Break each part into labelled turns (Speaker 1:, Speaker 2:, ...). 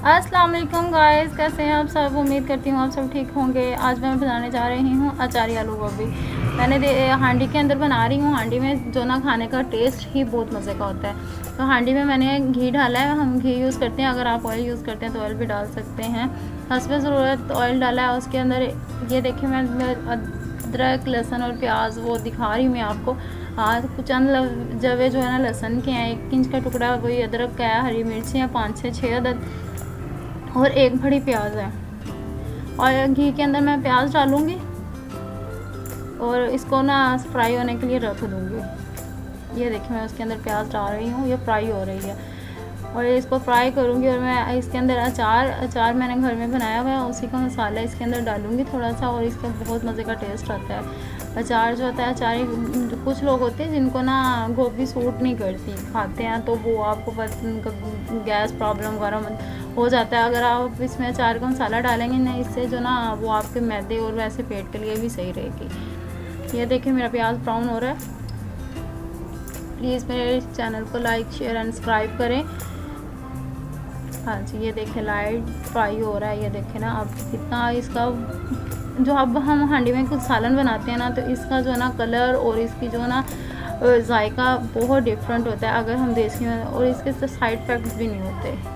Speaker 1: अस्सलाम वालेकुम गाइस, कैसे हैं आप सब। उम्मीद करती हूँ आप सब ठीक होंगे। आज मैं बनाने जा रही हूँ अचारी आलू गोभी। मैंने हांडी के अंदर बना रही हूँ। हांडी में जो ना खाने का टेस्ट ही बहुत मज़े का होता है। तो हांडी में मैंने घी डाला है, हम घी यूज़ करते हैं। अगर आप ऑयल यूज़ करते हैं तो ऑयल भी डाल सकते हैं। हस्बे ज़रूरत ऑयल डाला है। उसके अंदर ये देखिए मैं अदरक लहसुन और प्याज वो दिखा रही हूँ मैं आपको। कुछ चंद जवे जो है ना लहसुन के हैं, 1 इंच का टुकड़ा वही अदरक का है, हरी मिर्ची है 5 से 6 अदद और 1 बड़ी प्याज है। और घी के अंदर मैं प्याज डालूँगी और इसको ना फ्राई होने के लिए रख दूँगी। ये देखिए मैं उसके अंदर प्याज डाल रही हूँ, ये फ्राई हो रही है और इसको फ्राई करूँगी। और मैं इसके अंदर अचार मैंने घर में बनाया हुआ है, उसी का मसाला इसके अंदर डालूँगी थोड़ा सा, और इसका बहुत मज़े का टेस्ट आता है। अचार जो होता है, अचारी कुछ लोग होते हैं जिनको ना गोभी सूट नहीं करती, खाते हैं तो वो आपको गैस प्रॉब्लम वगैरह हो जाता है। अगर आप इसमें अचार का मसाला डालेंगे ना, इससे जो ना वो आपके मैदे और वैसे पेट के लिए भी सही रहेगी। ये देखिए मेरा प्याज ब्राउन हो रहा है। प्लीज़ मेरे चैनल को लाइक शेयर एंड सब्सक्राइब करें। हाँ जी, ये देखें लाइट फ्राई हो रहा है। ये देखें ना अब कितना इसका जो अब हम हांडी में कुछ सालन बनाते हैं ना, तो इसका जो ना कलर और इसकी जो ना जायका बहुत डिफरेंट होता है अगर हम देसी में, और इसके साइड इफ़ेक्ट्स भी नहीं होते।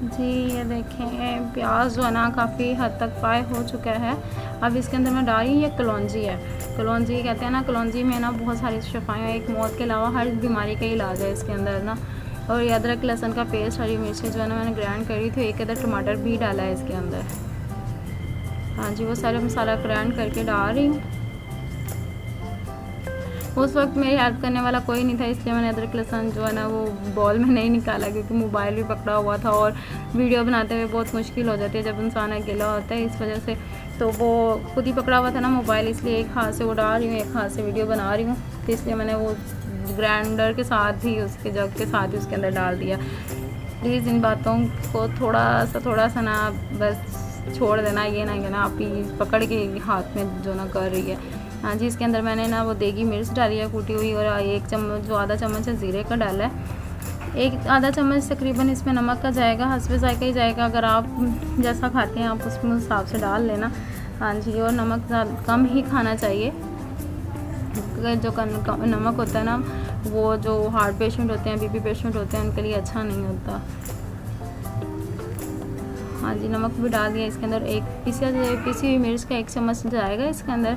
Speaker 1: जी ये देखें प्याज जो है ना काफ़ी हद तक फ्राई हो चुका है। अब इसके अंदर मैं डाल रही हूँ, ये कलौंजी है। कलौंजी कहते हैं ना, कलौंजी में ना बहुत सारी शफाएँ, एक मौत के अलावा हर बीमारी का इलाज है इसके अंदर ना। और ये अदरक लहसुन का पेस्ट, हरी मिर्ची जो है ना मैंने ग्राइंड करी थी, 1 अदर टमाटर भी डाला है इसके अंदर। हाँ जी, वो सारे मसाला ग्राइंड करके डाल रही हूँ। उस वक्त मेरी हेल्प करने वाला कोई नहीं था, इसलिए मैंने अदरक लहसुन जो है ना वो बॉल में नहीं निकाला, क्योंकि मोबाइल भी पकड़ा हुआ था और वीडियो बनाते हुए बहुत मुश्किल हो जाती है जब इंसान अकेला होता है। इस वजह से तो वो खुद ही पकड़ा हुआ था ना मोबाइल, इसलिए एक हाथ से वो डाल रही हूँ, एक हाथ से वीडियो बना रही हूँ। तो इसलिए मैंने वो ग्राइंडर के साथ ही, उसके जग के साथ ही उसके अंदर डाल दिया। प्लीज़ इन बातों को थोड़ा सा ना बस छोड़ देना, ये ना कि ना आप ही पकड़ के हाथ में जो ना कर रही है। हाँ जी, इसके अंदर मैंने ना वो देगी मिर्च डाली है कूटी हुई, और 1 चम्मच जो आधा चम्मच है ज़ीरे का डाला है। आधा चम्मच तकरीबन इसमें नमक का जाएगा, हस्बे जायका ही जाएगा। अगर आप जैसा खाते हैं आप उसमें हिसाब से डाल लेना। हाँ जी, और नमक कम ही खाना चाहिए। जो नमक होता है ना, वो जो हार्ट पेशेंट होते हैं, बीपी पेशेंट होते हैं, उनके लिए अच्छा नहीं होता। हाँ जी, नमक भी डाल दिया। इसके अंदर एक पीसी हुई मिर्च का 1 चम्मच जाएगा इसके अंदर।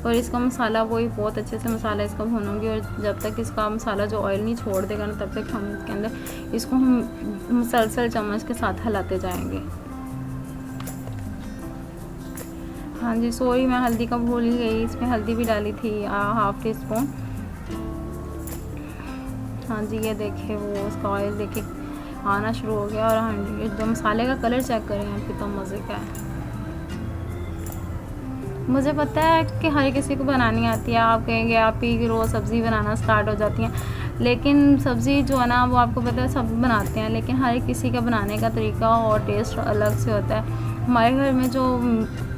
Speaker 1: और इसका मसाला वही बहुत अच्छे से मसाला इसका भूनूंगी, और जब तक इसका मसाला जो ऑयल नहीं छोड़ देगा ना, तब तक हम इसके अंदर इसको हम मुसलसल चम्मच के साथ हिलाते जाएंगे। हाँ जी, सॉरी मैं हल्दी का भूल ही गई, इसमें हल्दी भी डाली थी 1/2 टीस्पून। हाँ जी, ये देखिए वो उसका ऑयल देखिए आना शुरू हो गया। और हाँ जी, जो मसाले का कलर चेक करें आप, कितना मज़े का है। मुझे पता है कि हर किसी को बनानी आती है। आप कहेंगे आप ही रोज़ सब्ज़ी बनाना स्टार्ट हो जाती हैं, लेकिन सब्ज़ी जो है ना वो आपको पता है सब बनाते हैं, लेकिन हर किसी का बनाने का तरीका और टेस्ट अलग से होता है। हमारे घर में जो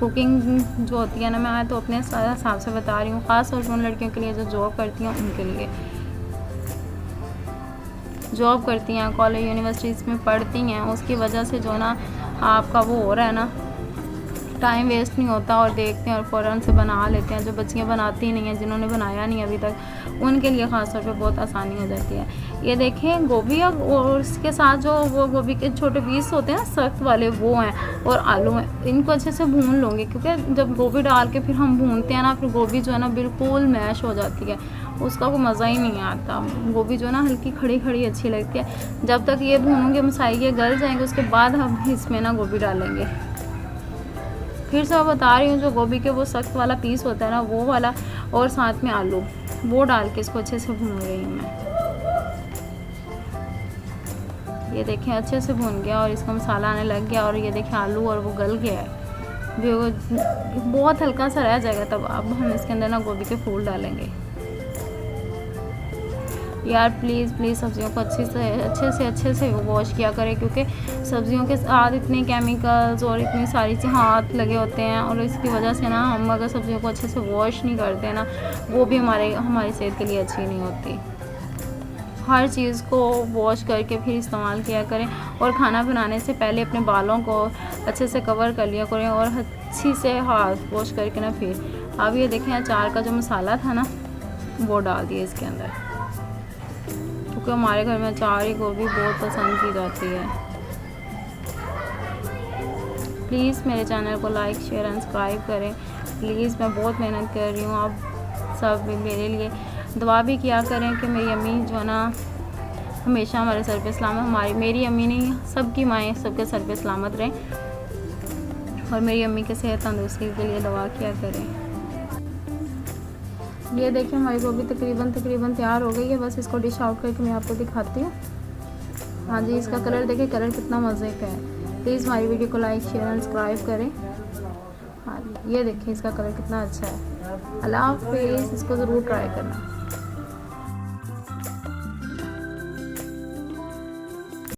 Speaker 1: कुकिंग जो होती है ना, मैं तो अपने हिसाब से बता रही हूँ, ख़ास तौर पर उन लड़कियों के लिए जो जॉब करती हैं, उनके लिए जॉब करती हैं, कॉलेज यूनिवर्सिटीज़ में पढ़ती हैं, उसकी वजह से जो ना आपका वो हो रहा है ना, टाइम वेस्ट नहीं होता और देखते हैं और फ़ौरन से बना लेते हैं। जो बच्चियाँ बनाती नहीं हैं, जिन्होंने बनाया नहीं अभी तक, उनके लिए ख़ास तौर पे बहुत आसानी हो जाती है। ये देखें गोभी, और उसके साथ जो वो गोभी के छोटे पीस होते हैं सख्त वाले, वो हैं, और आलू हैं। इनको अच्छे से भून लूँगी, क्योंकि जब गोभी डाल के फिर हम भूनते हैं ना, फिर गोभी जो है ना बिल्कुल मैश हो जाती है, उसका कोई मज़ा ही नहीं आता। गोभी जो है ना हल्की खड़ी खड़ी अच्छी लगती है। जब तक ये भूनूँगे मसाले ये गल जाएंगे, उसके बाद हम इसमें ना गोभी डालेंगे। फिर से मैं बता रही हूँ, जो गोभी के वो सख्त वाला पीस होता है ना, वो वाला, और साथ में आलू, वो डाल के इसको अच्छे से भून रही हूँ मैं। ये देखें अच्छे से भून गया और इसका मसाला आने लग गया, और ये देखें आलू और वो गल गया है, बहुत हल्का सा रह जाएगा। तब अब हम इसके अंदर ना गोभी के फूल डालेंगे। यार प्लीज़ सब्ज़ियों को अच्छे से वॉश किया करें, क्योंकि सब्ज़ियों के साथ इतने केमिकल्स और इतनी सारी सी हाथ लगे होते हैं, और इसकी वजह से ना हम अगर सब्ज़ियों को अच्छे से वॉश नहीं करते ना, वो भी हमारी सेहत के लिए अच्छी नहीं होती। हर चीज़ को वॉश करके फिर इस्तेमाल किया करें, और खाना बनाने से पहले अपने बालों को अच्छे से कवर कर लिया करें, और अच्छी से हाथ वॉश करके ना फिर। अब ये देखें अचार का जो मसाला था ना वो डाल दिया इसके अंदर, क्योंकि हमारे घर में अचार ही गोभी बहुत पसंद की जाती है। प्लीज़ मेरे चैनल को लाइक शेयर एंड सब्सक्राइब करें प्लीज़। मैं बहुत मेहनत कर रही हूँ, आप सब मेरे लिए दुआ भी किया करें कि मेरी अम्मी जो है ना हमेशा हमारे सर पे सलामत, मेरी अम्मी नहीं सबकी माएँ सबके सर पे सलामत रहें, और मेरी अम्मी के सेहत तंदुरुस्ती के लिए दुआ किया करें। ये देखिए हमारी गोभी तकरीबन तैयार हो गई है। बस इसको डिश आउट करके मैं आपको दिखाती हूँ। हाँ जी, इसका कलर देखिए, कलर कितना मज़े का है। प्लीज़ हमारी वीडियो को लाइक शेयर एंड सब्सक्राइब करें। हाँ जी, ये देखिए इसका कलर कितना अच्छा है। अल्लाह हाफ़िज़, इसको ज़रूर ट्राई करना।